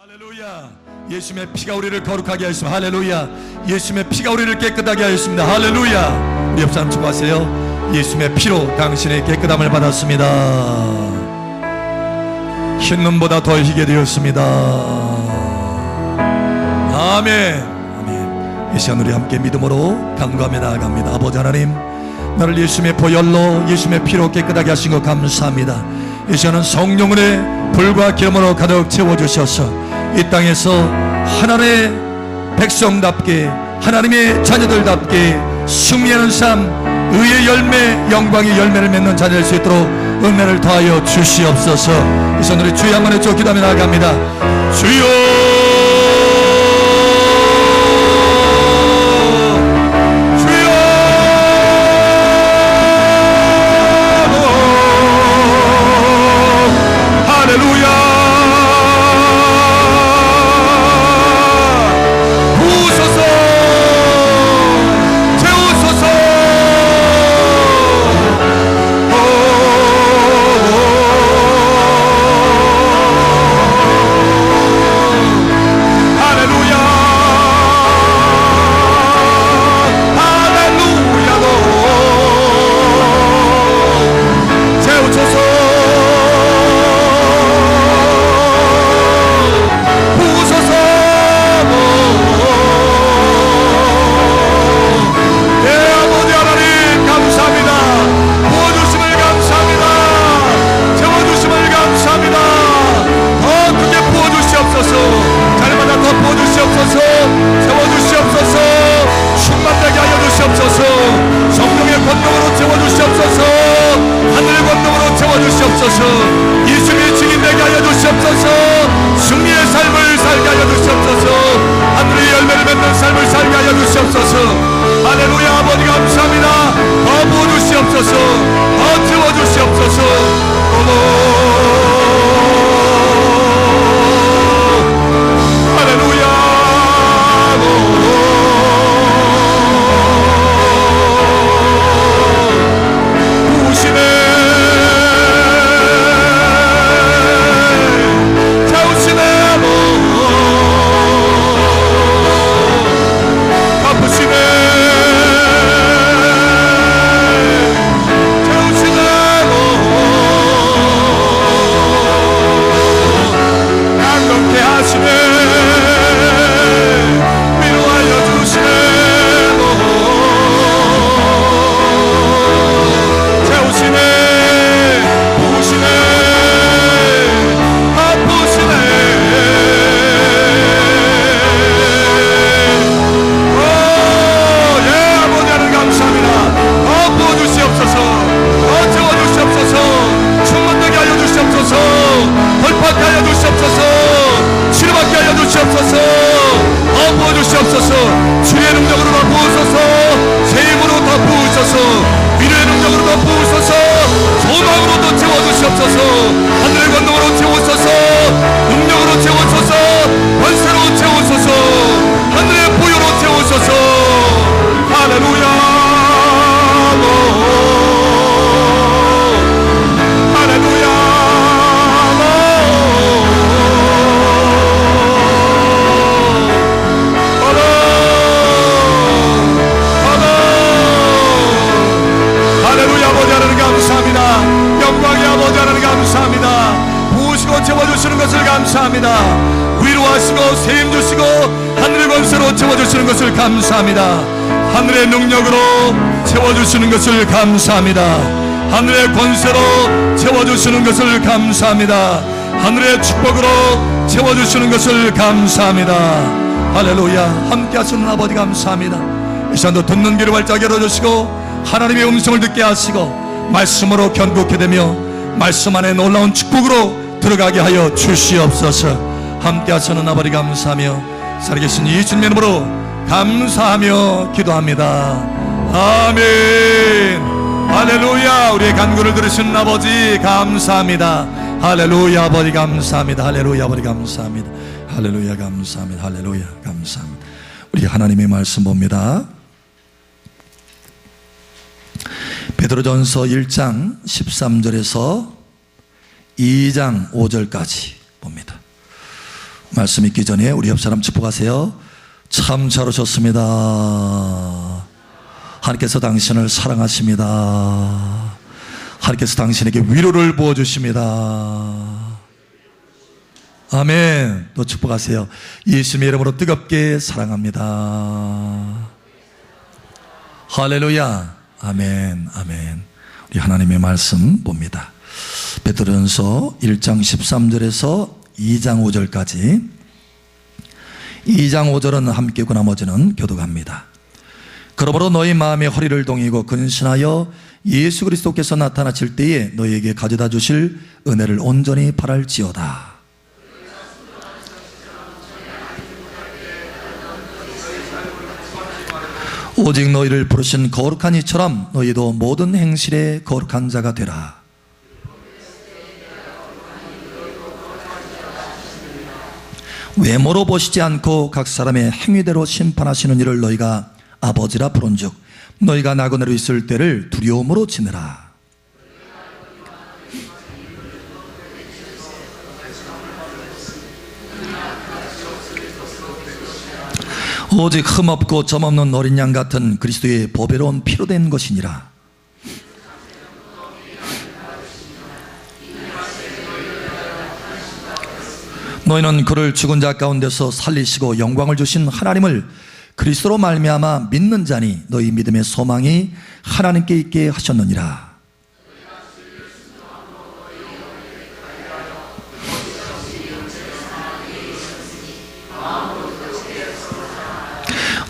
할렐루야. 예수님의 피가 우리를 거룩하게 하였습니다. 할렐루야. 예수님의 피가 우리를 깨끗하게 하였습니다. 할렐루야. 우리 옆 사람 축복하세요. 예수님의 피로 당신의 깨끗함을 받았습니다. 흰 눈보다 더 희게 되었습니다. 아멘. 아멘. 이 시간 우리 함께 믿음으로 간구하며 나아갑니다. 아버지 하나님, 나를 예수님의 보혈로 예수님의 피로 깨끗하게 하신 것 감사합니다. 이 시간은 성령의 불과 기름으로 가득 채워주셔서 이 땅에서 하나님의 백성답게, 하나님의 자녀들답게 승리하는 삶, 의의 열매, 영광의 열매를 맺는 자녀 될 수 있도록 은혜를 더하여 주시옵소서. 이 시간 우리 주의 한번에 쭉 기도하며 나아갑니다. 주여, 예수님의 증인 되게 하여 주시옵소서. 승리의 삶을 살게 하여 주시옵소서. 하늘의 열매를 맺는 삶을 살게 하여 주시옵소서. 할렐루야. 아버지 감사합니다. 더 부어주시옵소서. 더 채워주시옵소서. 할렐루야. 위로하시고 세임 주시고 하늘의 권세로 채워주시는 것을 감사합니다. 하늘의 능력으로 채워주시는 것을 감사합니다. 하늘의 권세로 채워주시는 것을 감사합니다. 하늘의 축복으로 채워주시는 것을 감사합니다. 할렐루야. 함께 하시는 아버지 감사합니다. 이 시간도 듣는 귀를 활짝 열어주시고 하나님의 음성을 듣게 하시고 말씀으로 견고케 되며 말씀 안에 놀라운 축복으로 들어가게 하여 주시옵소서. 함께 하시는 아버지 감사하며 살아계신 예수님의 이름으로 감사하며 기도합니다. 아멘. 할렐루야. 우리의 간구를 들으신 아버지 감사합니다. 할렐루야. 아버지 감사합니다. 할렐루야. 아버지 감사합니다. 할렐루야. 감사합니다. 할렐루야. 감사합니다. 우리 하나님의 말씀 봅니다. 베드로전서 1장 13절에서 2장 5절까지 봅니다. 말씀 읽기 전에 우리 옆 사람 축복하세요. 참 잘 오셨습니다. 하나님께서 당신을 사랑하십니다. 하나님께서 당신에게 위로를 부어주십니다. 아멘. 또 축복하세요. 예수님의 이름으로 뜨겁게 사랑합니다. 할렐루야. 아멘. 아멘. 우리 하나님의 말씀 봅니다. 베드로전서 1장 13절에서 2장 5절까지. 2장 5절은 함께고 나머지는 교독합니다. 그러므로 너희 마음의 허리를 동이고 근신하여 예수 그리스도께서 나타나실 때에 너희에게 가져다 주실 은혜를 온전히 바랄지어다. 오직 너희를 부르신 거룩한 이처럼 너희도 모든 행실에 거룩한 자가 되라. 외모로 보시지 않고 각 사람의 행위대로 심판하시는 이를 너희가 아버지라 부른즉 너희가 나그네로 있을 때를 두려움으로 지내라. 오직 흠없고 점없는 어린 양 같은 그리스도의 보배로운 피로 된 것이니라. 너희는 그를 죽은 자 가운데서 살리시고 영광을 주신 하나님을 그리스도로 말미암아 믿는 자니 너희 믿음의 소망이 하나님께 있게 하셨느니라.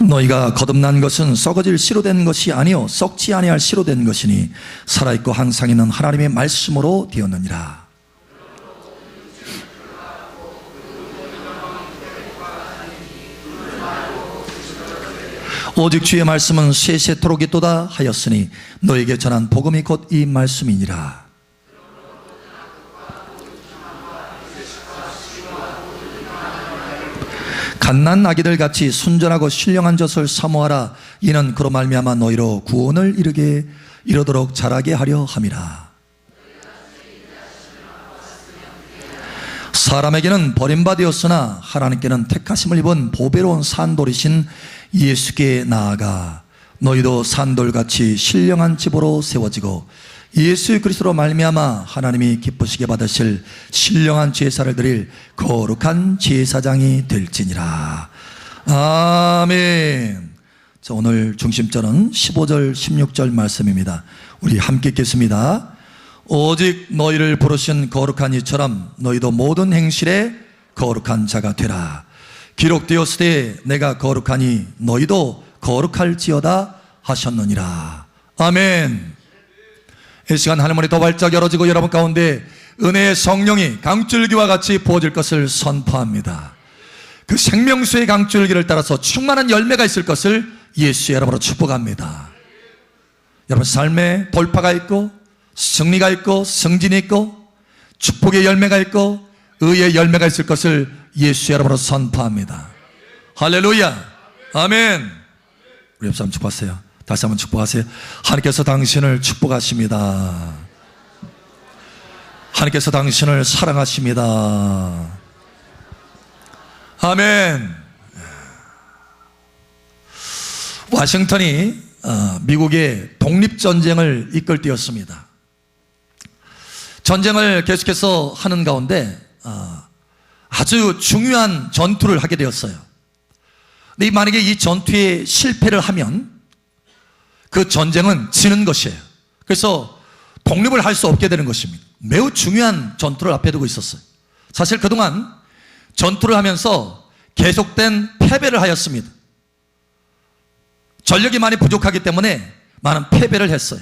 너희가 거듭난 것은 썩어질 씨로 된 것이 아니요 썩지 아니할 씨로 된 것이니 살아있고 항상 있는 하나님의 말씀으로 되었느니라. 오직 주의 말씀은 세세토록 있도다 하였으니 너에게 전한 복음이 곧 이 말씀이니라. 갓난 아기들 같이 순전하고 신령한 젖을 사모하라. 이는 그로 말미암아 너희로 구원을 이루도록 자라게 하려 함이라. 사람에게는 버림받았으나 하나님께는 택하심을 입은 보배로운 산돌이신 예수께 나아가 너희도 산돌같이 신령한 집으로 세워지고 예수 그리스도로 말미암아 하나님이 기쁘시게 받으실 신령한 제사를 드릴 거룩한 제사장이 될지니라. 아멘. 자, 오늘 중심절은 15절 16절 말씀입니다. 우리 함께 읽겠습니다. 오직 너희를 부르신 거룩한 이처럼 너희도 모든 행실에 거룩한 자가 되라. 기록되었을 때 내가 거룩하니 너희도 거룩할지어다 하셨느니라. 아멘. 이 시간 하늘문이 더 활짝 열어지고 여러분 가운데 은혜의 성령이 강줄기와 같이 부어질 것을 선포합니다. 그 생명수의 강줄기를 따라서 충만한 열매가 있을 것을 예수의 이름으로 축복합니다. 여러분 삶에 돌파가 있고 승리가 있고 승진이 있고 축복의 열매가 있고 의의 열매가 있을 것을 예수의 이름으로 선포합니다. 할렐루야. 아멘. 우리 옆 사람 축복하세요. 다시 한번 축복하세요. 하나님께서 당신을 축복하십니다. 하나님께서 당신을 사랑하십니다. 아멘. 워싱턴이 미국의 독립전쟁을 이끌 때였습니다. 전쟁을 계속해서 하는 가운데 아주 중요한 전투를 하게 되었어요. 근데 만약에 이 전투에 실패를 하면 그 전쟁은 지는 것이에요. 그래서 독립을 할 수 없게 되는 것입니다. 매우 중요한 전투를 앞에 두고 있었어요. 사실 그동안 전투를 하면서 계속된 패배를 하였습니다. 전력이 많이 부족하기 때문에 많은 패배를 했어요.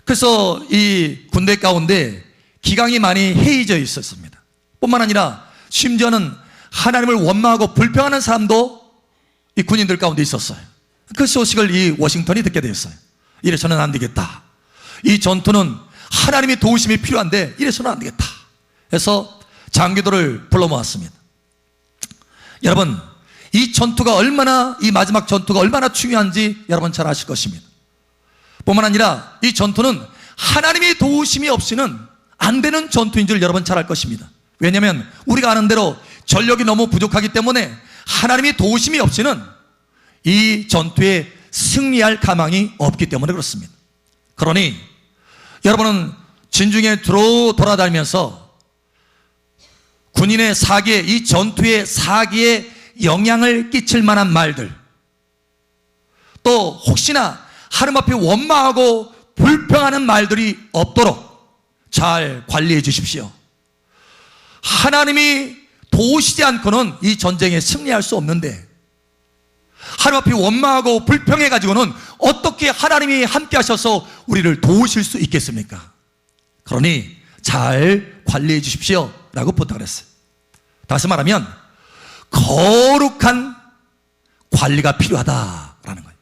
그래서 이 군대 가운데 기강이 많이 해이져 있었습니다. 뿐만 아니라 심지어는 하나님을 원망하고 불평하는 사람도 이 군인들 가운데 있었어요. 그 소식을 이 워싱턴이 듣게 되었어요. 이래서는 안 되겠다. 이 전투는 하나님의 도우심이 필요한데 이래서는 안 되겠다. 해서 장교들을 불러 모았습니다. 여러분, 이 전투가 얼마나, 이 마지막 전투가 얼마나 중요한지 여러분 잘 아실 것입니다. 뿐만 아니라 이 전투는 하나님의 도우심이 없이는 안 되는 전투인 줄 여러분 잘 알 것입니다. 왜냐하면 우리가 아는 대로 전력이 너무 부족하기 때문에 하나님의 도우심이 없이는 이 전투에 승리할 가망이 없기 때문에 그렇습니다. 그러니 여러분은 진중에 돌아다니면서 군인의 사기에, 이 전투의 사기에 영향을 끼칠 만한 말들, 또 혹시나 하나님 앞에 원망하고 불평하는 말들이 없도록 잘 관리해 주십시오. 하나님이 도우시지 않고는 이 전쟁에 승리할 수 없는데, 하나님 앞에 원망하고 불평해 가지고는 어떻게 하나님이 함께 하셔서 우리를 도우실 수 있겠습니까? 그러니 잘 관리해 주십시오 라고 부탁을 했어요. 다시 말하면 거룩한 관리가 필요하다라는 거예요.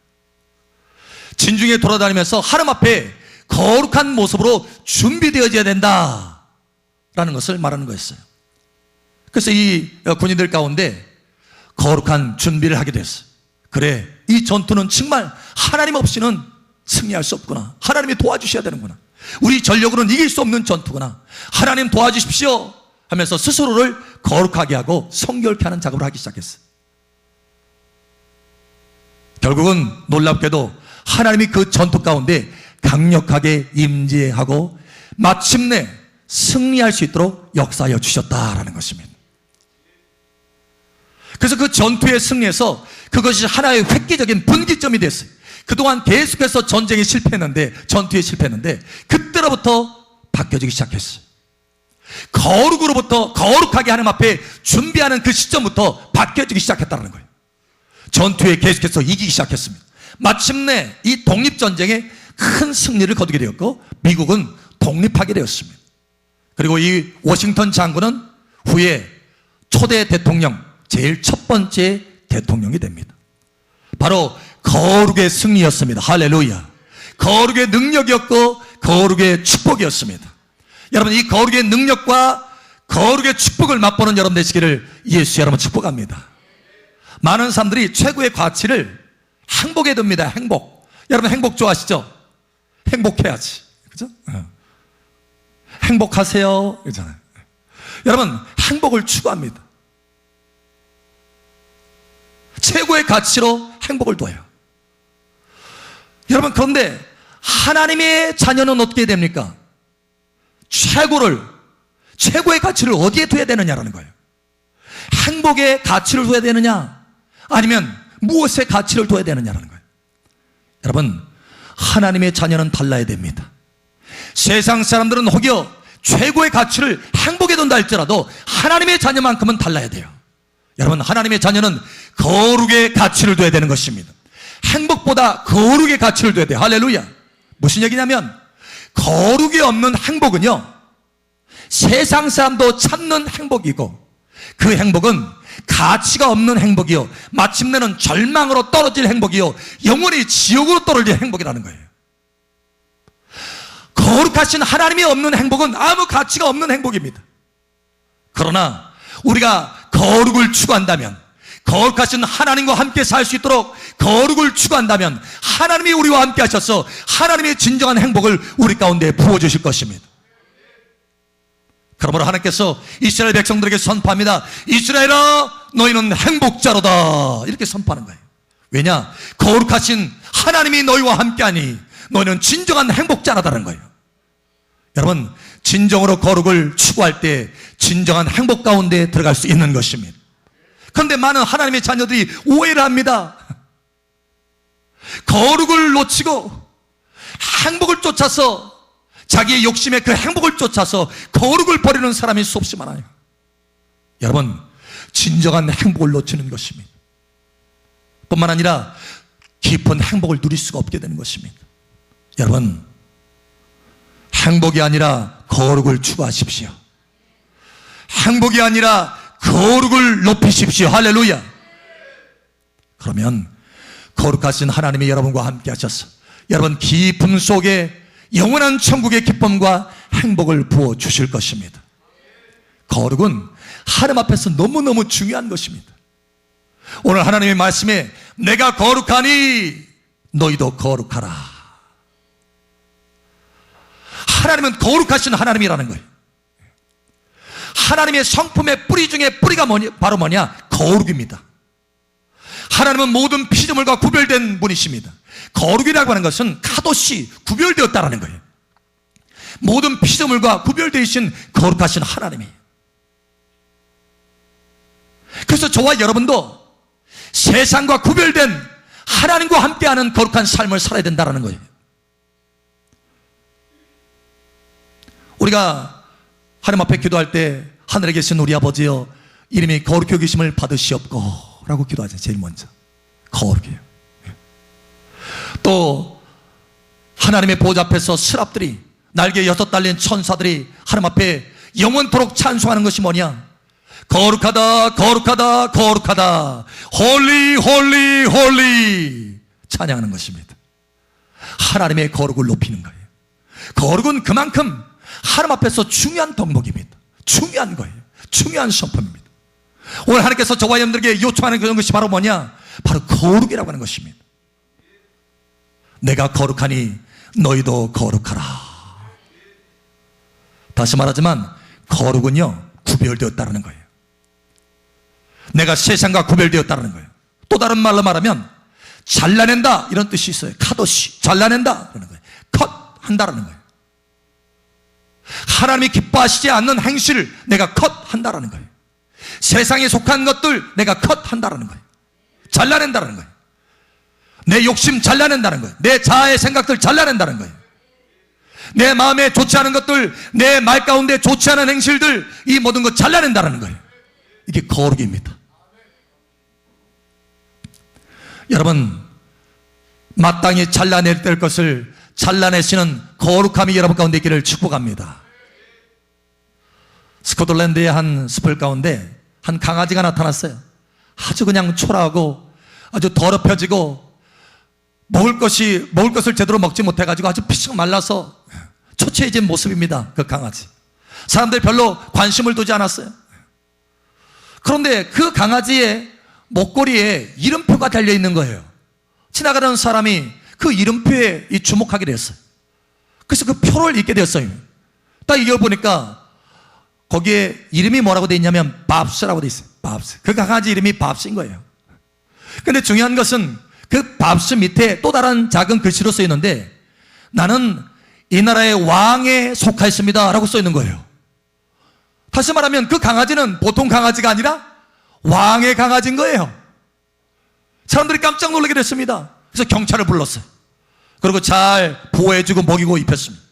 진중에 돌아다니면서 하나님 앞에 거룩한 모습으로 준비되어져야 된다라는 것을 말하는 거였어요. 그래서 이 군인들 가운데 거룩한 준비를 하게 됐어요. 그래, 이 전투는 정말 하나님 없이는 승리할 수 없구나. 하나님이 도와주셔야 되는구나. 우리 전력으로는 이길 수 없는 전투구나. 하나님 도와주십시오 하면서 스스로를 거룩하게 하고 성결케 하는 작업을 하기 시작했어요. 결국은 놀랍게도 하나님이 그 전투 가운데 강력하게 임재하고 마침내 승리할 수 있도록 역사하여 주셨다라는 것입니다. 그래서 그 전투의 승리에서 그것이 하나의 획기적인 분기점이 됐어요. 그동안 계속해서 전쟁에 실패했는데, 전투에 실패했는데, 그때로부터 바뀌어지기 시작했어요. 거룩으로부터 거룩하게 하나님 앞에 준비하는 그 시점부터 바뀌어지기 시작했다는 거예요. 전투에 계속해서 이기기 시작했습니다. 마침내 이 독립전쟁에 큰 승리를 거두게 되었고, 미국은 독립하게 되었습니다. 그리고 이 워싱턴 장군은 후에 초대 대통령, 제일 첫 번째 대통령이 됩니다. 바로 거룩의 승리였습니다. 할렐루야. 거룩의 능력이었고 거룩의 축복이었습니다. 여러분, 이 거룩의 능력과 거룩의 축복을 맛보는 여러분 되시기를 예수 여러분 축복합니다. 많은 사람들이 최고의 가치를 행복에 둡니다. 행복. 여러분 행복 좋아하시죠? 행복해야지, 그죠? 행복하세요 그렇잖아요. 여러분 행복을 추구합니다. 최고의 가치로 행복을 둬요. 여러분, 그런데 하나님의 자녀는 어떻게 됩니까? 최고의 가치를 어디에 둬야 되느냐라는 거예요. 행복의 가치를 둬야 되느냐, 아니면 무엇의 가치를 둬야 되느냐라는 거예요. 여러분, 하나님의 자녀는 달라야 됩니다. 세상 사람들은 혹여 최고의 가치를 행복에 둔다 할지라도 하나님의 자녀만큼은 달라야 돼요. 여러분, 하나님의 자녀는 거룩의 가치를 둬야 되는 것입니다. 행복보다 거룩의 가치를 둬야 돼요. 할렐루야. 무슨 얘기냐면, 거룩이 없는 행복은요, 세상 사람도 찾는 행복이고, 그 행복은 가치가 없는 행복이요, 마침내는 절망으로 떨어질 행복이요, 영원히 지옥으로 떨어질 행복이라는 거예요. 거룩하신 하나님이 없는 행복은 아무 가치가 없는 행복입니다. 그러나 우리가 거룩을 추구한다면, 거룩하신 하나님과 함께 살 수 있도록 거룩을 추구한다면, 하나님이 우리와 함께 하셔서 하나님의 진정한 행복을 우리 가운데 부어주실 것입니다. 그러므로 하나님께서 이스라엘 백성들에게 선포합니다. 이스라엘아, 너희는 행복자로다, 이렇게 선포하는 거예요. 왜냐? 거룩하신 하나님이 너희와 함께하니 너희는 진정한 행복자라다는 거예요. 여러분, 진정으로 거룩을 추구할 때 진정한 행복 가운데 들어갈 수 있는 것입니다. 그런데 많은 하나님의 자녀들이 오해를 합니다. 거룩을 놓치고 행복을 쫓아서, 자기의 욕심에 그 행복을 쫓아서 거룩을 버리는 사람이 수없이 많아요. 여러분, 진정한 행복을 놓치는 것입니다. 뿐만 아니라 깊은 행복을 누릴 수가 없게 되는 것입니다. 여러분, 행복이 아니라 거룩을 추구하십시오. 행복이 아니라 거룩을 높이십시오. 할렐루야. 그러면 거룩하신 하나님이 여러분과 함께 하셔서 여러분 기쁨 속에 영원한 천국의 기쁨과 행복을 부어 주실 것입니다. 거룩은 하나님 앞에서 너무너무 중요한 것입니다. 오늘 하나님의 말씀에 내가 거룩하니 너희도 거룩하라. 하나님은 거룩하신 하나님이라는 거예요. 하나님의 성품의 뿌리 중에 뿌리가 바로 뭐냐? 거룩입니다. 하나님은 모든 피조물과 구별된 분이십니다. 거룩이라고 하는 것은 카도시, 구별되었다라는 거예요. 모든 피조물과 구별되신 거룩하신 하나님이에요. 그래서 저와 여러분도 세상과 구별된 하나님과 함께하는 거룩한 삶을 살아야 된다는 거예요. 우리가 하나님 앞에 기도할 때 하늘에 계신 우리 아버지여 이름이 거룩히 여기심을 받으시옵고 라고 기도하죠. 제일 먼저 거룩이에요. 또 하나님의 보좌 앞에서 스랍들이 날개 6 달린 천사들이 하나님 앞에 영원토록 찬송하는 것이 뭐냐? 거룩하다 거룩하다 거룩하다 홀리 홀리 홀리 찬양하는 것입니다. 하나님의 거룩을 높이는 거예요. 거룩은 그만큼 하나님 앞에서 중요한 덕목입니다. 중요한 거예요. 중요한 성품입니다. 오늘 하나님께서 저와 여러분들에게 요청하는 그런 것이 바로 뭐냐? 바로 거룩이라고 하는 것입니다. 내가 거룩하니 너희도 거룩하라. 다시 말하지만 거룩은요 구별되었다는 거예요. 내가 세상과 구별되었다는 거예요. 또 다른 말로 말하면 잘라낸다 이런 뜻이 있어요. 카도시, 잘라낸다 그러는 거예요. 컷한다라는 거예요. 하나님이 기뻐하시지 않는 행실을 내가 컷한다라는 거예요. 세상에 속한 것들 내가 컷한다라는 거예요. 잘라낸다라는 거예요. 내 욕심 잘라낸다는 거예요. 내 자아의 생각들 잘라낸다는 거예요. 내 마음에 좋지 않은 것들, 내 말 가운데 좋지 않은 행실들, 이 모든 것 잘라낸다는 거예요. 이게 거룩입니다. 여러분, 마땅히 잘라낼 될 것을 잘라내시는 거룩함이 여러분 가운데 있기를 축복합니다. 스코틀랜드의 한 숲을 가운데 한 강아지가 나타났어요. 아주 그냥 초라하고 아주 더럽혀지고 먹을 것을 제대로 먹지 못해가지고 아주 피식 말라서 초췌해진 모습입니다. 그 강아지. 사람들이 별로 관심을 두지 않았어요. 그런데 그 강아지의 목걸이에 이름표가 달려있는 거예요. 지나가는 사람이 그 이름표에 주목하게 됐어요. 그래서 그 표를 읽게 되었어요. 딱 읽어보니까 거기에 이름이 뭐라고 되어 있냐면 밥스라고 되어 있어요. 밥스. 그 강아지 이름이 밥스인 거예요. 근데 중요한 것은 그 밥스 밑에 또 다른 작은 글씨로 써 있는데 나는 이 나라의 왕에 속하였습니다 라고 써 있는 거예요. 다시 말하면 그 강아지는 보통 강아지가 아니라 왕의 강아지인 거예요. 사람들이 깜짝 놀라게 됐습니다. 그래서 경찰을 불렀어요. 그리고 잘 보호해주고 먹이고 입혔습니다.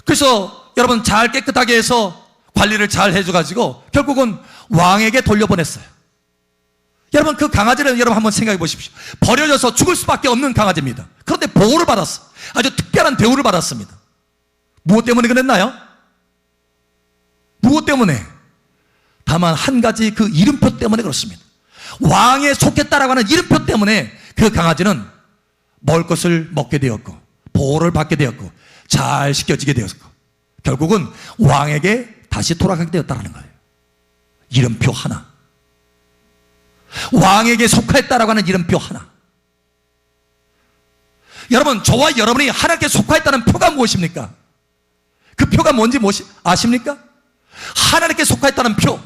그래서 여러분 잘 깨끗하게 해서 관리를 잘 해줘가지고 결국은 왕에게 돌려보냈어요. 여러분 그 강아지를 여러분 한번 생각해 보십시오. 버려져서 죽을 수밖에 없는 강아지입니다. 그런데 보호를 받았어. 아주 특별한 대우를 받았습니다. 무엇 때문에 그랬나요? 무엇 때문에? 다만 한 가지 그 이름표 때문에 그렇습니다. 왕에 속했다라고 하는 이름표 때문에 그 강아지는 먹을 것을 먹게 되었고 보호를 받게 되었고 잘 씻겨지게 되었고 결국은 왕에게 다시 돌아가게 되었다는 거예요. 이름표 하나. 왕에게 속하였다라고 하는 이름표 하나. 여러분 저와 여러분이 하나님께 속하였다는 표가 무엇입니까? 그 표가 뭔지 아십니까? 하나님께 속하였다는 표.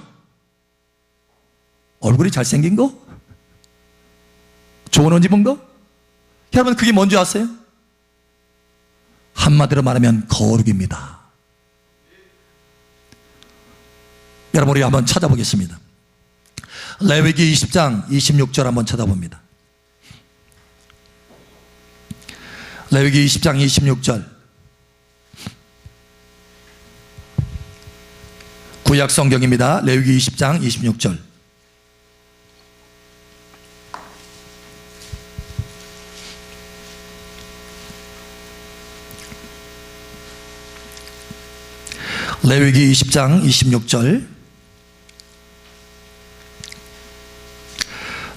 얼굴이 잘생긴 거? 좋은 옷 입은 거? 여러분 그게 뭔지 아세요? 한마디로 말하면 거룩입니다. 여러분 우리 한번 찾아보겠습니다. 레위기 20장 26절 한번 찾아봅니다. 레위기 20장 26절. 구약 성경입니다. 레위기 20장 26절. 레위기 20장 26절.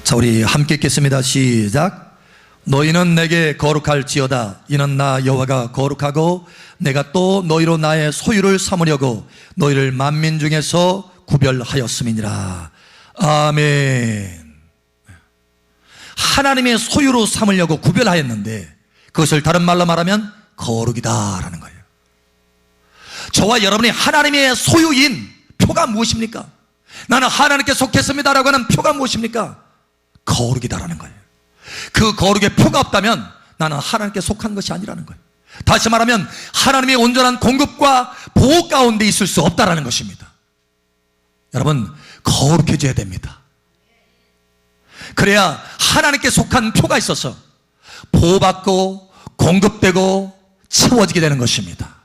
자, 우리 함께 읽겠습니다. 시작. 너희는 내게 거룩할지어다. 이는 나 여호와가 거룩하고 내가 또 너희로 나의 소유를 삼으려고 너희를 만민 중에서 구별하였음이니라. 아멘. 하나님의 소유로 삼으려고 구별하였는데 그것을 다른 말로 말하면 거룩이다라는 거예요. 저와 여러분이 하나님의 소유인 표가 무엇입니까? 나는 하나님께 속했습니다라고 하는 표가 무엇입니까? 거룩이다라는 거예요. 그 거룩의 표가 없다면 나는 하나님께 속한 것이 아니라는 거예요. 다시 말하면 하나님의 온전한 공급과 보호 가운데 있을 수 없다라는 것입니다. 여러분, 거룩해져야 됩니다. 그래야 하나님께 속한 표가 있어서 보호받고 공급되고 채워지게 되는 것입니다.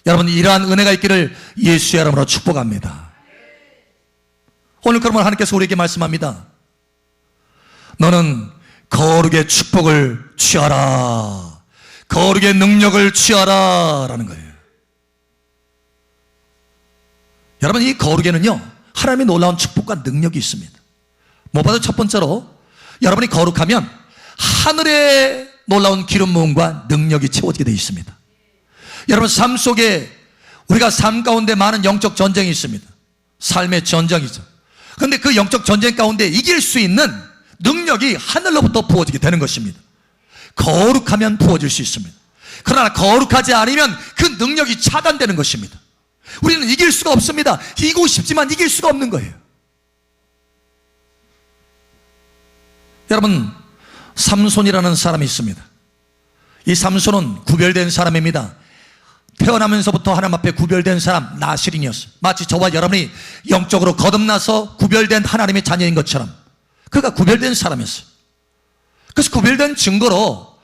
여러분, 이러한 은혜가 있기를 예수의 이름으로 축복합니다. 오늘 그러면 하나님께서 우리에게 말씀합니다. 너는 거룩의 축복을 취하라, 거룩의 능력을 취하라 라는 거예요. 여러분, 이 거룩에는요 하나님의 놀라운 축복과 능력이 있습니다. 무엇보다 첫 번째로 여러분이 거룩하면 하늘의 놀라운 기름 부음과 능력이 채워지게 되어 있습니다. 여러분, 삶 속에 우리가 삶 가운데 많은 영적 전쟁이 있습니다. 삶의 전쟁이죠. 그런데 그 영적 전쟁 가운데 이길 수 있는 능력이 하늘로부터 부어지게 되는 것입니다. 거룩하면 부어질 수 있습니다. 그러나 거룩하지 않으면 그 능력이 차단되는 것입니다. 우리는 이길 수가 없습니다. 이기고 싶지만 이길 수가 없는 거예요. 여러분, 삼손이라는 사람이 있습니다. 이 삼손은 구별된 사람입니다. 태어나면서부터 하나님 앞에 구별된 사람, 나실인이었어요. 마치 저와 여러분이 영적으로 거듭나서 구별된 하나님의 자녀인 것처럼 그가 구별된 사람이었어요. 그래서 구별된 증거로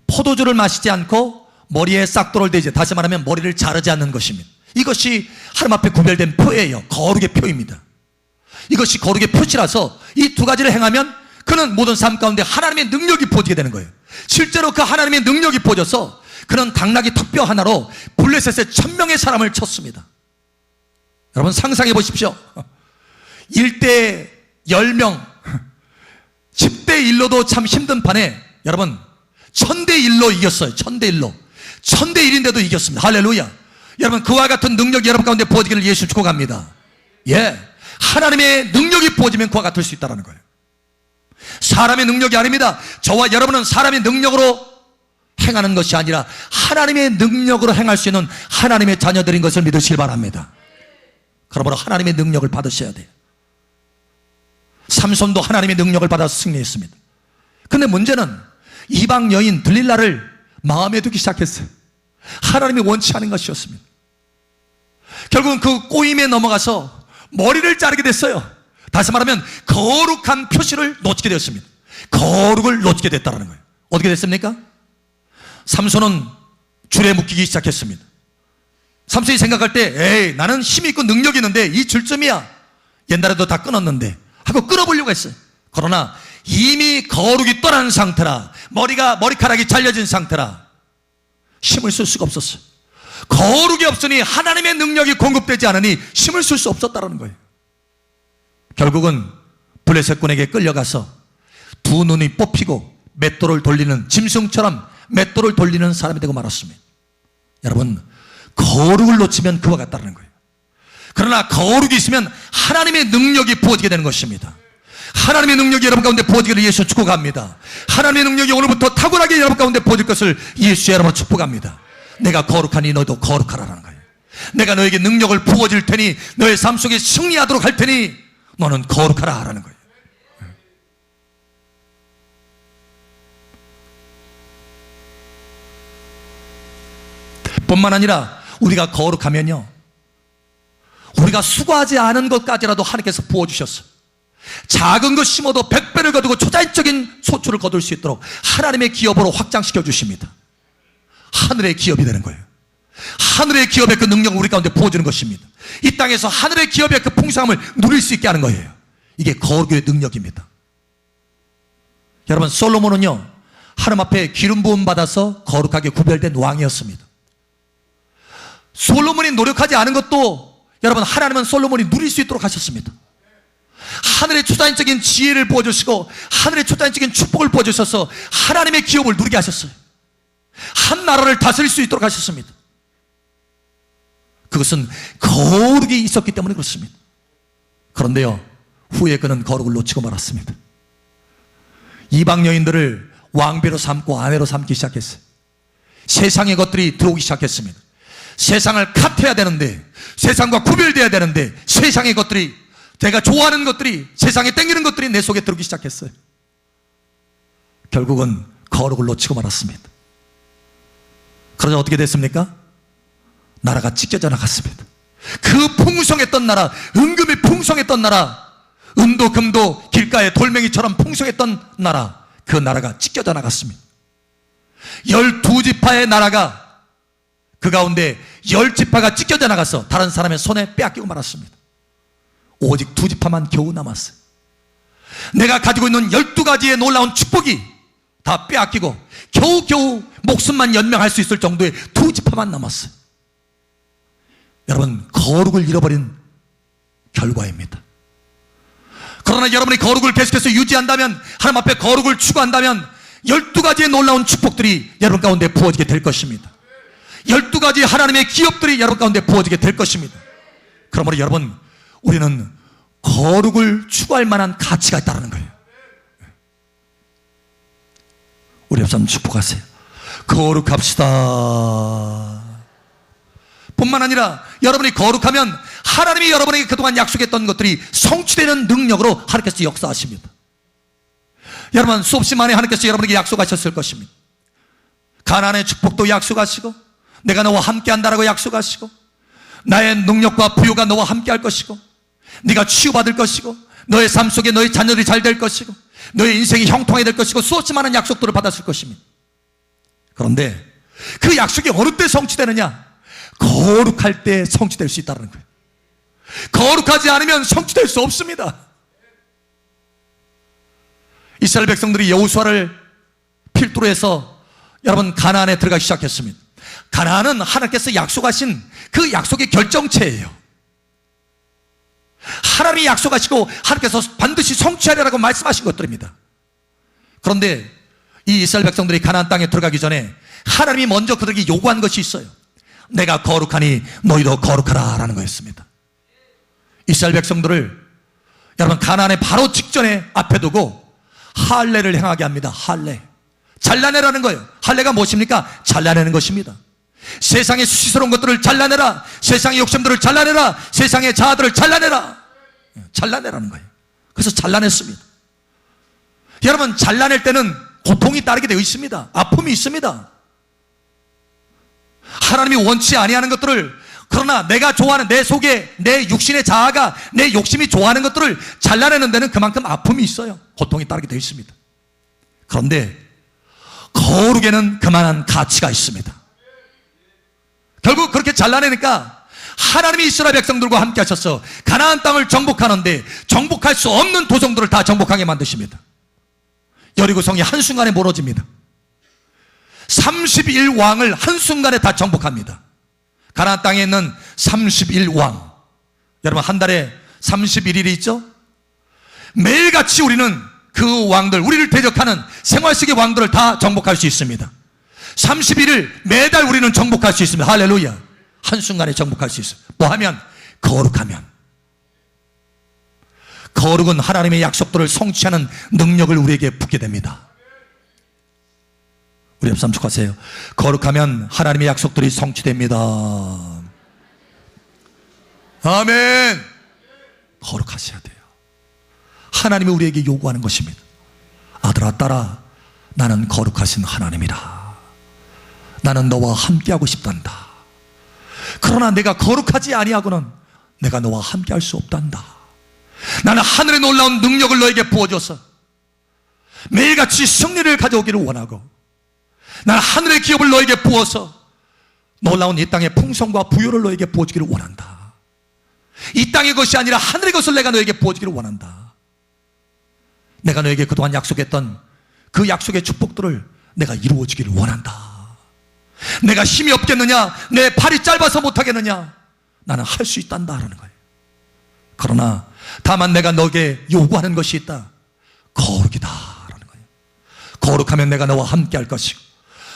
포도주를 마시지 않고 머리에 싹도를 대지, 다시 말하면 머리를 자르지 않는 것입니다. 이것이 하나님 앞에 구별된 표예요. 거룩의 표입니다. 이것이 거룩의 표시라서 이 두 가지를 행하면 그는 모든 삶 가운데 하나님의 능력이 부어지게 되는 거예요. 실제로 그 하나님의 능력이 부어져서 그는 당나귀 턱뼈 하나로 블레셋의 1000명의 사람을 쳤습니다. 여러분, 상상해 보십시오. 1대 10명, 10대 1로도 참 힘든 판에 여러분 1000대 1로 이겼어요. 1000대 1로 1000대 1인데도 이겼습니다. 할렐루야. 여러분, 그와 같은 능력이 여러분 가운데 부어지기를 예수 축복합니다. 예, 하나님의 능력이 부어지면 그와 같을 수 있다는 거예요. 사람의 능력이 아닙니다. 저와 여러분은 사람의 능력으로 행하는 것이 아니라 하나님의 능력으로 행할 수 있는 하나님의 자녀들인 것을 믿으시길 바랍니다. 그러므로 하나님의 능력을 받으셔야 돼요. 삼손도 하나님의 능력을 받아서 승리했습니다. 그런데 문제는 이방 여인 들릴라를 마음에 두기 시작했어요. 하나님이 원치 않은 것이었습니다. 결국은 그 꼬임에 넘어가서 머리를 자르게 됐어요. 다시 말하면 거룩한 표시를 놓치게 되었습니다. 거룩을 놓치게 됐다는 거예요. 어떻게 됐습니까? 삼손은 줄에 묶이기 시작했습니다. 삼손이 생각할 때, 에이, 나는 힘이 있고 능력이 있는데 이 줄쯤이야, 옛날에도 다 끊었는데 하고 끊어보려고 했어요. 그러나 이미 거룩이 떠난 상태라, 머리카락이 잘려진 상태라 힘을 쓸 수가 없었어요. 거룩이 없으니 하나님의 능력이 공급되지 않으니 힘을 쓸 수 없었다는 거예요. 결국은 블레셋군에게 끌려가서 두 눈이 뽑히고 맷돌을 돌리는, 짐승처럼 맷돌을 돌리는 사람이 되고 말았습니다. 여러분, 거룩을 놓치면 그와 같다는 거예요. 그러나 거룩이 있으면 하나님의 능력이 부어지게 되는 것입니다. 하나님의 능력이 여러분 가운데 부어지기를 예수 축복합니다. 하나님의 능력이 오늘부터 탁월하게 여러분 가운데 부어질 것을 예수의 이름으로 축복합니다. 내가 거룩하니 너도 거룩하라는 거예요. 내가 너에게 능력을 부어줄 테니 너의 삶 속에 승리하도록 할 테니 너는 거룩하라 하라는 거예요. 뿐만 아니라 우리가 거룩하면요, 우리가 수고하지 않은 것까지라도 하나님께서 부어주셨어요. 작은 것 심어도 100배를 거두고 초자연적인 소출을 거둘 수 있도록 하나님의 기업으로 확장시켜 주십니다. 하늘의 기업이 되는 거예요. 하늘의 기업의 그 능력을 우리 가운데 부어주는 것입니다. 이 땅에서 하늘의 기업의 그 풍성함을 누릴 수 있게 하는 거예요. 이게 거룩의 능력입니다. 여러분, 솔로몬은요 하나님 앞에 기름 부음 받아서 거룩하게 구별된 왕이었습니다. 솔로몬이 노력하지 않은 것도 여러분 하나님은 솔로몬이 누릴 수 있도록 하셨습니다. 하늘의 초자연적인 지혜를 부어주시고 하늘의 초자연적인 축복을 부어주셔서 하나님의 기업을 누리게 하셨어요. 한 나라를 다스릴 수 있도록 하셨습니다. 그것은 거룩이 있었기 때문에 그렇습니다. 그런데요, 후에 그는 거룩을 놓치고 말았습니다. 이방 여인들을 왕비로 삼고 아내로 삼기 시작했어요. 세상의 것들이 들어오기 시작했습니다. 세상을 컷해야 되는데, 세상과 구별돼야 되는데, 세상의 것들이, 내가 좋아하는 것들이, 세상에 땡기는 것들이 내 속에 들어오기 시작했어요. 결국은 거룩을 놓치고 말았습니다. 그러자 어떻게 됐습니까? 나라가 찢겨져 나갔습니다. 그 풍성했던 나라, 은금이 풍성했던 나라, 은도 금도 길가의 돌멩이처럼 풍성했던 나라, 그 나라가 찢겨져 나갔습니다. 12지파의 나라가, 그 가운데 10지파가 찢겨져 나가서 다른 사람의 손에 빼앗기고 말았습니다. 오직 2지파만 겨우 남았어요. 내가 가지고 있는 12가지의 놀라운 축복이 다 빼앗기고 겨우겨우 목숨만 연명할 수 있을 정도의 2지파만 남았어요. 여러분, 거룩을 잃어버린 결과입니다. 그러나 여러분이 거룩을 계속해서 유지한다면, 하나님 앞에 거룩을 추구한다면 12가지의 놀라운 축복들이 여러분 가운데 부어지게 될 것입니다. 12가지 하나님의 기업들이 여러분 가운데 부어지게 될 것입니다. 그러므로 여러분, 우리는 거룩을 추구할 만한 가치가 있다는 거예요. 우리 옆 사람 축복하세요. 거룩합시다. 뿐만 아니라 여러분이 거룩하면 하나님이 여러분에게 그동안 약속했던 것들이 성취되는 능력으로 하나님께서 역사하십니다. 여러분, 수없이 많이 하나님께서 여러분에게 약속하셨을 것입니다. 가나안의 축복도 약속하시고, 내가 너와 함께한다라고 약속하시고, 나의 능력과 부요가 너와 함께할 것이고, 네가 치유받을 것이고, 너의 삶 속에 너의 자녀들이 잘 될 것이고, 너의 인생이 형통하게 될 것이고, 수없이 많은 약속들을 받았을 것입니다. 그런데 그 약속이 어느 때 성취되느냐? 거룩할 때 성취될 수 있다는 거예요. 거룩하지 않으면 성취될 수 없습니다. 이스라엘 백성들이 여호수아를 필두로 해서 여러분 가나안에 들어가기 시작했습니다. 가나안은 하나님께서 약속하신 그 약속의 결정체예요. 하나님이 약속하시고 하나님께서 반드시 성취하리라고 말씀하신 것들입니다. 그런데 이 이스라엘 백성들이 가나안 땅에 들어가기 전에 하나님이 먼저 그들에게 요구한 것이 있어요. 내가 거룩하니 너희도 거룩하라 라는 거였습니다. 이스라엘 백성들을 여러분 가나안의 바로 직전에 앞에 두고 할례를 행하게 합니다. 할례, 잘라내라는 거예요. 할례가 무엇입니까? 잘라내는 것입니다. 세상의 수치스러운 것들을 잘라내라, 세상의 욕심들을 잘라내라, 세상의 자아들을 잘라내라, 잘라내라는 거예요. 그래서 잘라냈습니다. 여러분, 잘라낼 때는 고통이 따르게 되어 있습니다. 아픔이 있습니다. 하나님이 원치 아니하는 것들을, 그러나 내가 좋아하는 내 속에 내 육신의 자아가, 내 욕심이 좋아하는 것들을 잘라내는 데는 그만큼 아픔이 있어요. 고통이 따르게 되어 있습니다. 그런데 거룩에는 그만한 가치가 있습니다. 결국 그렇게 잘라내니까 하나님이 이스라엘 백성들과 함께 하셔서 가나안 땅을 정복하는데 정복할 수 없는 도성들을 다 정복하게 만드십니다. 여리고성이 한순간에 무너집니다. 31왕을 한순간에 다 정복합니다. 가나안 땅에 있는 31왕, 여러분 한 달에 31일이 있죠? 매일같이 우리는 그 왕들, 우리를 대적하는 생활 속의 왕들을 다 정복할 수 있습니다. 31일 매달 우리는 정복할 수 있습니다. 할렐루야. 한순간에 정복할 수 있어요. 뭐하면? 거룩하면. 거룩은 하나님의 약속들을 성취하는 능력을 우리에게 붓게 됩니다. 우리 옆 사람 축하하세요. 거룩하면 하나님의 약속들이 성취됩니다. 아멘. 거룩하셔야 돼요. 하나님이 우리에게 요구하는 것입니다. 아들아 딸아, 나는 거룩하신 하나님이라. 나는 너와 함께하고 싶단다. 그러나 내가 거룩하지 아니하고는 내가 너와 함께할 수 없단다. 나는 하늘의 놀라운 능력을 너에게 부어줘서 매일같이 승리를 가져오기를 원하고, 나는 하늘의 기업을 너에게 부어서 놀라운 이 땅의 풍성과 부요를 너에게 부어주기를 원한다. 이 땅의 것이 아니라 하늘의 것을 내가 너에게 부어주기를 원한다. 내가 너에게 그동안 약속했던 그 약속의 축복들을 내가 이루어주기를 원한다. 내가 힘이 없겠느냐, 내 팔이 짧아서 못하겠느냐, 나는 할 수 있단다라는 거예요. 그러나 다만 내가 너에게 요구하는 것이 있다. 거룩이다라는 거예요. 거룩하면 내가 너와 함께 할 것이고,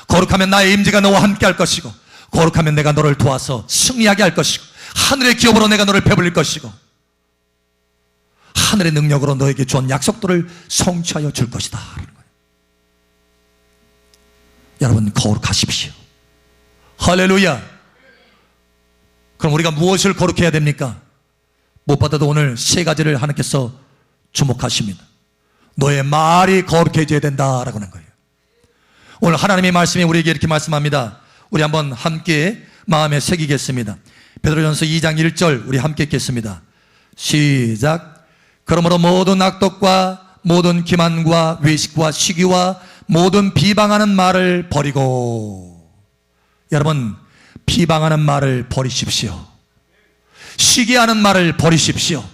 거룩하면 나의 임재가 너와 함께 할 것이고, 거룩하면 내가 너를 도와서 승리하게 할 것이고, 하늘의 기업으로 내가 너를 배불릴 것이고, 하늘의 능력으로 너에게 준 약속들을 성취하여 줄 것이다 라는 거예요. 여러분, 거룩하십시오. 할렐루야. 그럼 우리가 무엇을 거룩해야 됩니까? 무엇보다도 오늘 세 가지를 하나님께서 주목하십니다. 너의 말이 거룩해져야 된다라고 하는 거예요. 오늘 하나님의 말씀이 우리에게 이렇게 말씀합니다. 우리 한번 함께 마음에 새기겠습니다. 베드로전서 2장 1절 우리 함께 읽겠습니다. 시작. 그러므로 모든 악독과 모든 기만과 외식과 시기와 모든 비방하는 말을 버리고, 여러분 비방하는 말을 버리십시오. 시기하는 말을 버리십시오.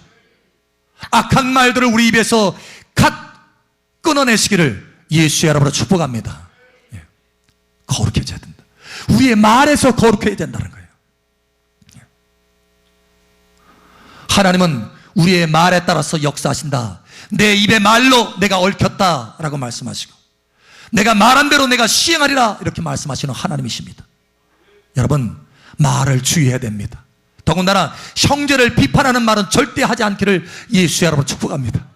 악한 말들을 우리 입에서 갓 끊어내시기를 예수의 이름으로 축복합니다. 거룩해져야 된다. 우리의 말에서 거룩해야 된다는 거예요. 하나님은 우리의 말에 따라서 역사하신다. 내 입의 말로 내가 얽혔다라고 말씀하시고, 내가 말한 대로 내가 시행하리라 이렇게 말씀하시는 하나님이십니다. 여러분 말을 주의해야 됩니다. 더군다나 형제를 비판하는 말은 절대 하지 않기를 예수의 이름으로 축복합니다.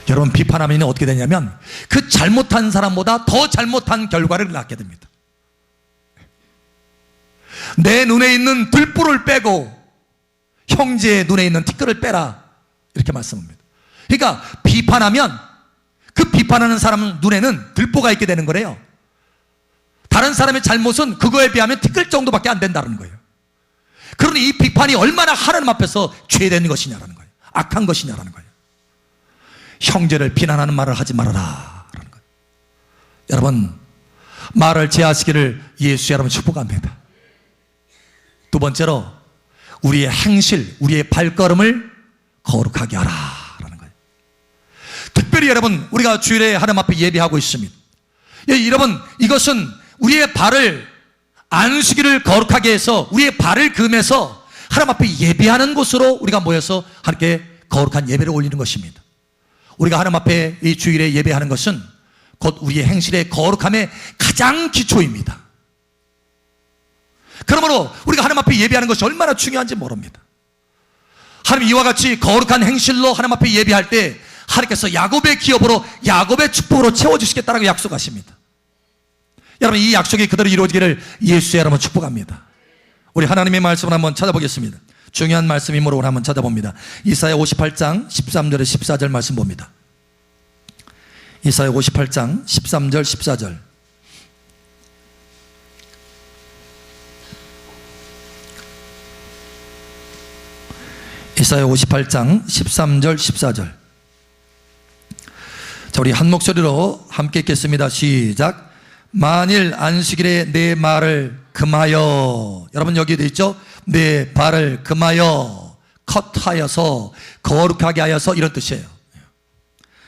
여러분 비판하면 어떻게 되냐면 그 잘못한 사람보다 더 잘못한 결과를 낳게 됩니다. 내 눈에 있는 들보를 빼고 형제의 눈에 있는 티끌을 빼라 이렇게 말씀합니다. 그러니까 비판하면 그 비판하는 사람 눈에는 들보가 있게 되는 거래요. 다른 사람의 잘못은 그거에 비하면 티끌 정도밖에 안 된다는 거예요. 그러니 이 비판이 얼마나 하나님 앞에서 죄된 것이냐라는 거예요. 악한 것이냐라는 거예요. 형제를 비난하는 말을 하지 말아라 라는 거예요. 여러분 말을 제하시기를 예수 여러분 축복합니다. 두 번째로 우리의 행실, 우리의 발걸음을 거룩하게 하라 라는 거예요. 특별히 여러분 우리가 주일에 하나님 앞에 예배하고 있습니다. 여러분 이것은 우리의 발을 안식일을 거룩하게 해서 우리의 발을 금해서 하나님 앞에 예배하는 곳으로 우리가 모여서 하나님께 거룩한 예배를 올리는 것입니다. 우리가 하나님 앞에 이 주일에 예배하는 것은 곧 우리의 행실의 거룩함의 가장 기초입니다. 그러므로 우리가 하나님 앞에 예배하는 것이 얼마나 중요한지 모릅니다. 하나님 이와 같이 거룩한 행실로 하나님 앞에 예배할 때 하나님께서 야곱의 기업으로 야곱의 축복으로 채워주시겠다라고 약속하십니다. 여러분 이 약속이 그대로 이루어지기를 예수의 이름으로 축복합니다. 우리 하나님의 말씀을 한번 찾아보겠습니다. 중요한 말씀이므로 우리 한번 찾아봅니다. 이사야 58장 13절에 14절 말씀 봅니다. 이사야 58장 13절 14절. 이사야 58장 13절 14절. 자, 우리 한 목소리로 함께 읽겠습니다. 시작. 만일 안식일에 내 말을 금하여, 여러분 여기 되어 있죠? 내 발을 금하여 컷하여서 거룩하게 하여서 이런 뜻이에요.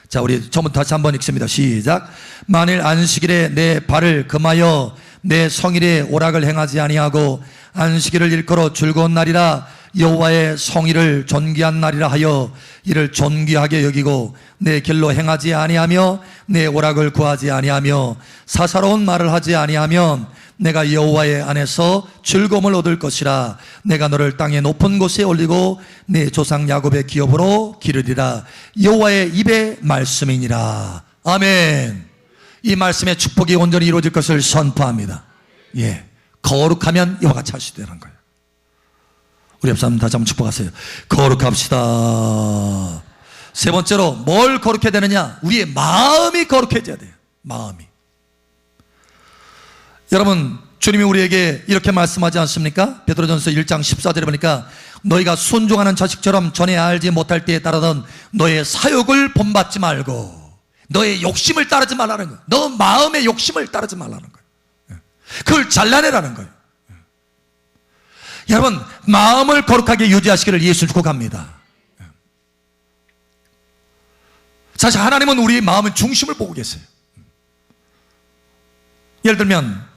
자, 우리 처음부터 다시 한번 읽습니다. 시작. 만일 안식일에 내 발을 금하여 내 성일에 오락을 행하지 아니하고 안식일을 일컬어 즐거운 날이라 여호와의 성일을 존귀한 날이라 하여 이를 존귀하게 여기고 내 길로 행하지 아니하며 내 오락을 구하지 아니하며 사사로운 말을 하지 아니하면 내가 여호와의 안에서 즐거움을 얻을 것이라. 내가 너를 땅의 높은 곳에 올리고 내 조상 야곱의 기업으로 기르리라. 여호와의 입의 말씀이니라. 아멘. 이 말씀의 축복이 온전히 이루어질 것을 선포합니다. 예, 거룩하면 이와 같이 할 수 있다는 거예요. 우리 옆사람 다시 한번 축복하세요. 거룩합시다. 세 번째로 뭘 거룩해야 되느냐? 우리의 마음이 거룩해져야 돼요. 마음이. 여러분 주님이 우리에게 이렇게 말씀하지 않습니까? 베드로전서 1장 14절에 보니까 너희가 순종하는 자식처럼 전에 알지 못할 때에 따르던 너의 사욕을 본받지 말고 너의 욕심을 따르지 말라는 거예요. 너 마음의 욕심을 따르지 말라는 거예요. 그걸 잘라내라는 거예요. 여러분 마음을 거룩하게 유지하시기를 예수 축복합니다. 사실 하나님은 우리의 마음의 중심을 보고 계세요. 예를 들면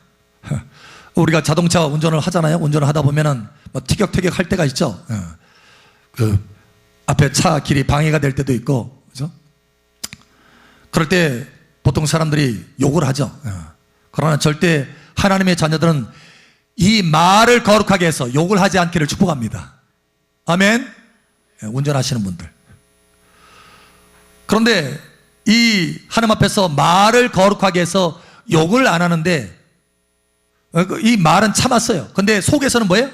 우리가 자동차 운전을 하잖아요. 운전을 하다 보면은 뭐 티격태격 할 때가 있죠. 그 앞에 차 길이 방해가 될 때도 있고, 그죠? 그럴 때 보통 사람들이 욕을 하죠. 그러나 절대 하나님의 자녀들은 이 말을 거룩하게 해서 욕을 하지 않기를 축복합니다. 아멘. 운전하시는 분들. 그런데 이 하나님 앞에서 말을 거룩하게 해서 욕을 안 하는데 이 말은 참았어요. 근데 속에서는 뭐예요?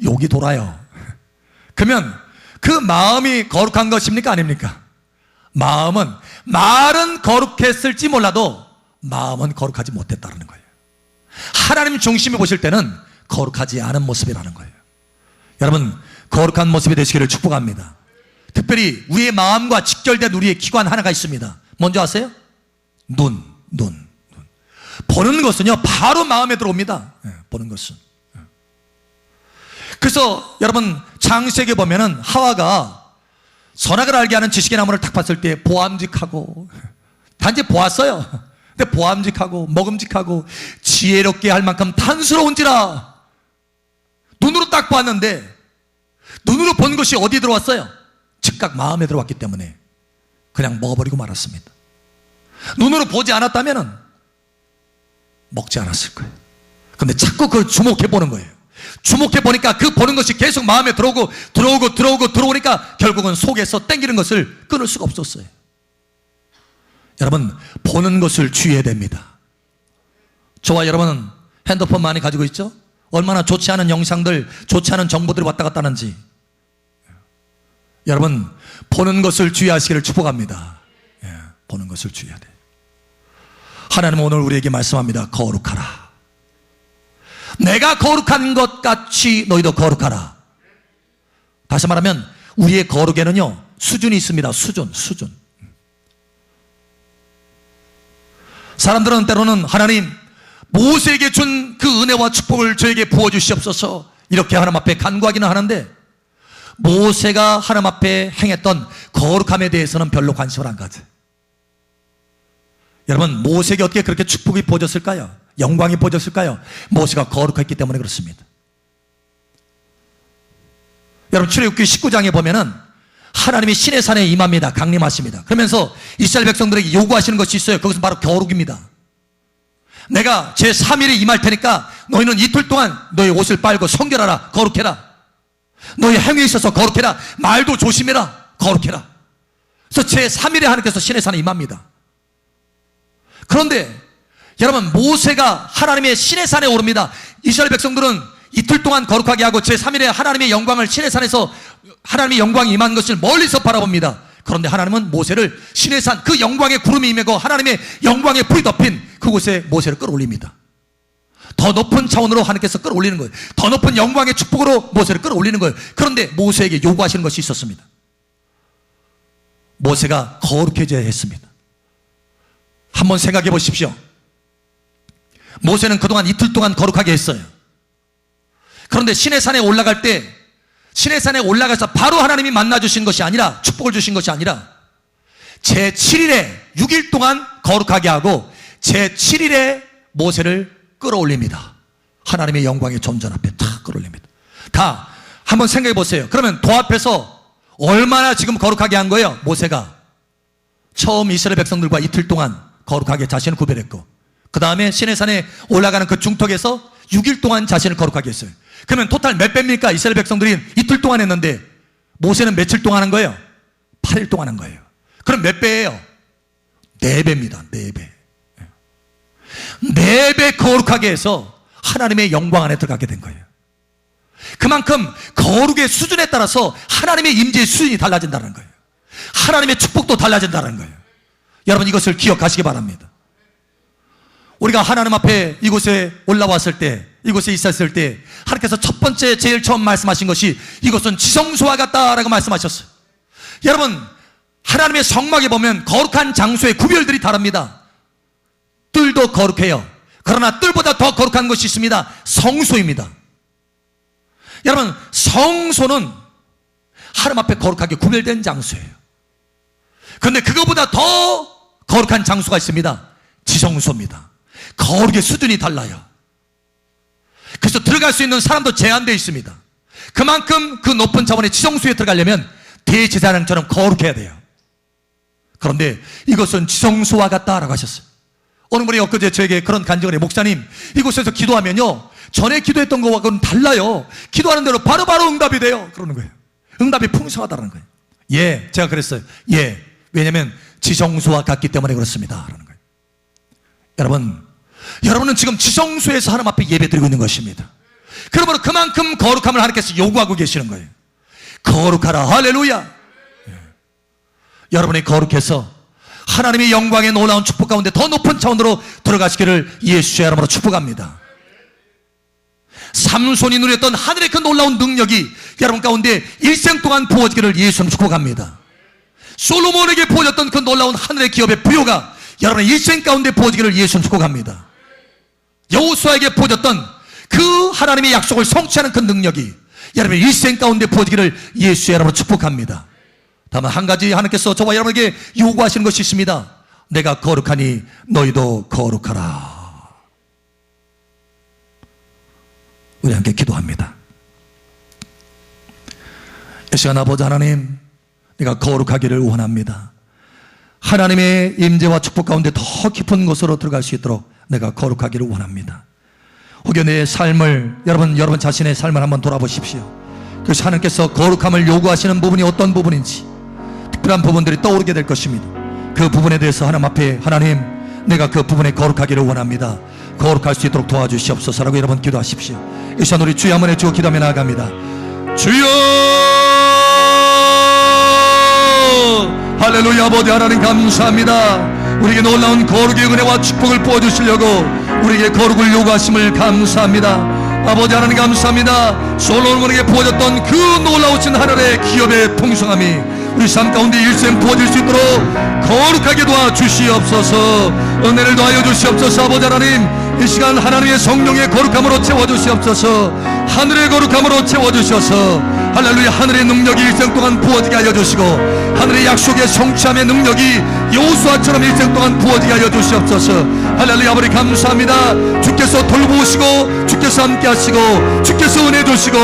욕이 돌아요. 그러면 그 마음이 거룩한 것입니까? 아닙니까? 말은 거룩했을지 몰라도 마음은 거룩하지 못했다는 거예요. 하나님 중심에 보실 때는 거룩하지 않은 모습이라는 거예요. 여러분, 거룩한 모습이 되시기를 축복합니다. 특별히 우리의 마음과 직결된 우리의 기관 하나가 있습니다. 뭔지 아세요? 눈. 보는 것은요, 바로 마음에 들어옵니다. 보는 것은. 그래서 여러분, 창세기에 보면은 하와가 선악을 알게 하는 지식의 나무를 딱 봤을 때 보암직하고, 단지 보았어요. 근데 보암직하고 먹음직하고 지혜롭게 할 만큼 탐스러운지라. 눈으로 딱 봤는데 눈으로 본 것이 어디 들어왔어요? 즉각 마음에 들어왔기 때문에 그냥 먹어버리고 말았습니다. 눈으로 보지 않았다면 먹지 않았을 거예요. 근데 자꾸 그걸 주목해 보는 거예요. 주목해 보니까 그 보는 것이 계속 마음에 들어오니까 결국은 속에서 땡기는 것을 끊을 수가 없었어요. 여러분, 보는 것을 주의해야 됩니다. 저와 여러분은 핸드폰 많이 가지고 있죠? 얼마나 좋지 않은 영상들, 좋지 않은 정보들이 왔다 갔다 하는지. 여러분, 보는 것을 주의하시기를 축복합니다. 보는 것을 주의해야 돼요. 하나님은 오늘 우리에게 말씀합니다. 거룩하라. 내가 거룩한 것 같이 너희도 거룩하라. 다시 말하면 우리의 거룩에는요, 수준이 있습니다. 수준. 사람들은 때로는 하나님, 모세에게 준 그 은혜와 축복을 저에게 부어주시옵소서 이렇게 하나님 앞에 간구하기는 하는데, 모세가 하나님 앞에 행했던 거룩함에 대해서는 별로 관심을 안 가져요. 여러분, 모세에게 어떻게 그렇게 축복이 부어졌을까요? 영광이 부어졌을까요? 모세가 거룩했기 때문에 그렇습니다. 여러분, 출애굽기 19장에 보면은 하나님이 시내산에 임합니다. 강림하십니다. 그러면서 이스라엘 백성들에게 요구하시는 것이 있어요. 그것은 바로 거룩입니다. 내가 제3일에 임할 테니까 너희는 이틀 동안 너희 옷을 빨고 성결하라. 거룩해라. 너희 행위에 있어서 거룩해라. 말도 조심해라. 거룩해라. 그래서 제3일에 하나님께서 시내산에 임합니다. 그런데 여러분, 모세가 하나님의 시내산에 오릅니다. 이스라엘 백성들은 이틀 동안 거룩하게 하고 제3일에 하나님의 영광을 시내산에서 하나님의 영광이 임한 것을 멀리서 바라봅니다. 그런데 하나님은 모세를 시내산, 그 영광의 구름이 임하고 하나님의 영광의 불이 덮인 그곳에 모세를 끌어올립니다. 더 높은 차원으로 하나님께서 끌어올리는 거예요. 더 높은 영광의 축복으로 모세를 끌어올리는 거예요. 그런데 모세에게 요구하시는 것이 있었습니다. 모세가 거룩해져야 했습니다. 한번 생각해 보십시오. 모세는 그동안 이틀 동안 거룩하게 했어요. 그런데 시내산에 올라갈 때, 시내산에 올라가서 바로 하나님이 만나주신 것이 아니라, 축복을 주신 것이 아니라 제7일에 6일 동안 거룩하게 하고 제7일에 모세를 끌어올립니다. 하나님의 영광의 존전 앞에 탁 끌어올립니다. 다 한번 생각해 보세요. 그러면 도 앞에서 얼마나 지금 거룩하게 한 거예요? 모세가 처음 이스라엘 백성들과 이틀 동안 거룩하게 자신을 구별했고, 그 다음에 시내산에 올라가는 그 중턱에서 6일 동안 자신을 거룩하게 했어요. 그러면 토탈 몇 배입니까? 이스라엘 백성들이 이틀 동안 했는데 모세는 며칠 동안 한 거예요? 8일 동안 한 거예요. 그럼 몇 배예요? 4배입니다. 4배. 4배 거룩하게 해서 하나님의 영광 안에 들어가게 된 거예요. 그만큼 거룩의 수준에 따라서 하나님의 임재의 수준이 달라진다는 거예요. 하나님의 축복도 달라진다는 거예요. 여러분, 이것을 기억하시기 바랍니다. 우리가 하나님 앞에 이곳에 올라왔을 때, 이곳에 있었을 때 하나님께서 첫 번째 제일 처음 말씀하신 것이 이것은 지성소와 같다라고 말씀하셨어요. 여러분, 하나님의 성막에 보면 거룩한 장소의 구별들이 다릅니다. 뜰도 거룩해요. 그러나 뜰보다 더 거룩한 것이 있습니다. 성소입니다. 여러분, 성소는 하나님 앞에 거룩하게 구별된 장소예요. 그런데 그거보다 더 거룩한 장소가 있습니다. 지성소입니다. 거룩의 수준이 달라요. 그래서 들어갈 수 있는 사람도 제한되어 있습니다. 그만큼 그 높은 차원의 지성소에 들어가려면 대제사장처럼 거룩해야 돼요. 그런데 이것은 지성소와 같다라고 하셨어요. 어느 분이 엊그제 저에게 그런 간증을 해요. 목사님, 이곳에서 기도하면요, 전에 기도했던 것과는 달라요. 기도하는 대로 바로바로 응답이 돼요. 그러는 거예요. 응답이 풍성하다는 거예요. 예, 제가 그랬어요. 예, 왜냐하면 지성소와 같기 때문에 그렇습니다. 라는 거예요. 여러분은 지금 지성소에서 하나님 앞에 예배드리고 있는 것입니다. 그러므로 그만큼 거룩함을 하나님께서 요구하고 계시는 거예요. 거룩하라. 할렐루야. 여러분이 거룩해서 하나님의 영광의 놀라운 축복 가운데 더 높은 차원으로 들어가시기를 예수의 이름으로 축복합니다. 삼손이 누렸던 하늘의 그 놀라운 능력이 여러분 가운데 일생 동안 부어지기를 예수님 축복합니다. 솔로몬에게 부어졌던 그 놀라운 하늘의 기업의 부요가 여러분의 일생 가운데 부어지기를 예수님 축복합니다. 여호수아에게 부어졌던 그 하나님의 약속을 성취하는 그 능력이 여러분의 일생 가운데 부어지기를 예수의 이름으로 축복합니다. 다만 한 가지 하나님께서 저와 여러분에게 요구하시는 것이 있습니다. 내가 거룩하니 너희도 거룩하라. 우리 함께 기도합니다. 이 시간 아버지 하나님, 내가 거룩하기를 원합니다. 하나님의 임재와 축복 가운데 더 깊은 곳으로 들어갈 수 있도록 내가 거룩하기를 원합니다. 혹여 내 삶을 여러분 자신의 삶을 한번 돌아보십시오. 그래서 하나님께서 거룩함을 요구하시는 부분이 어떤 부분인지 특별한 부분들이 떠오르게 될 것입니다. 그 부분에 대해서 하나님 앞에 하나님, 내가 그 부분에 거룩하기를 원합니다. 거룩할 수 있도록 도와주시옵소서라고 여러분 기도하십시오. 이 시간 우리 주여 한번 해주고 기도하며 나아갑니다. 주여, 할렐루야. 아버지 하나님 감사합니다. 우리에게 놀라운 거룩의 은혜와 축복을 부어주시려고 우리에게 거룩을 요구하심을 감사합니다. 아버지 하나님 감사합니다. 솔로몬에게 부어졌던 그 놀라우신 하늘의 기업의 풍성함이 우리 삶 가운데 일생 부어질 수 있도록 거룩하게 도와주시옵소서. 은혜를 더하여 주시옵소서. 아버지 하나님, 이 시간 하나님의 성령의 거룩함으로 채워주시옵소서. 하늘의 거룩함으로 채워주셔서 할렐루야, 하늘의 능력이 일생 동안 부어지게 하여 주시고 하늘의 약속의 성취함의 능력이 여호수아처럼 일생 동안 부어지게 하여 주시옵소서. 할렐루야. 아버지 감사합니다. 주께서 돌보시고 주께서 함께 하시고 주께서 은혜 주시고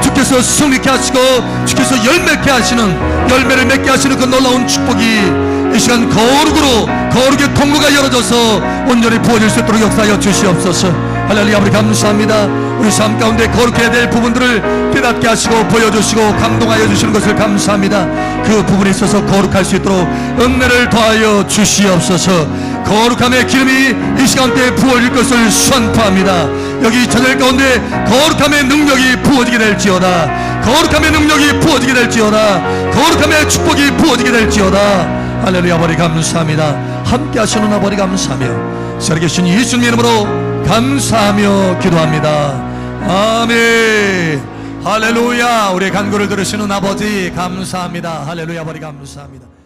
주께서 승리케 하시고 주께서 열매케 하시는, 열매를 맺게 하시는 그 놀라운 축복이 이 시간 거룩의 통로가 열어져서 온전히 부어질 수 있도록 역사하여 주시옵소서. 할렐루야. 아버지 감사합니다. 우리 삶 가운데 거룩해야 될 부분들을 깨닫게 하시고 보여주시고 감동하여 주시는 것을 감사합니다. 그 부분에 있어서 거룩할 수 있도록 은혜를 더하여 주시옵소서. 거룩함의 기름이 이 시간대에 부어질 것을 선포합니다. 여기 저녁 가운데 거룩함의 능력이 부어지게 될지어다. 거룩함의 능력이 부어지게 될지어다. 거룩함의 축복이 부어지게 될지어다. 할렐루야. 아버지 감사합니다. 함께 하시는 아버지 감사하며 살아계신 예수님 이름으로 감사하며 기도합니다. 아멘. 할렐루야. 우리의 간구를 들으시는 아버지 감사합니다. 할렐루야. 아버지 감사합니다.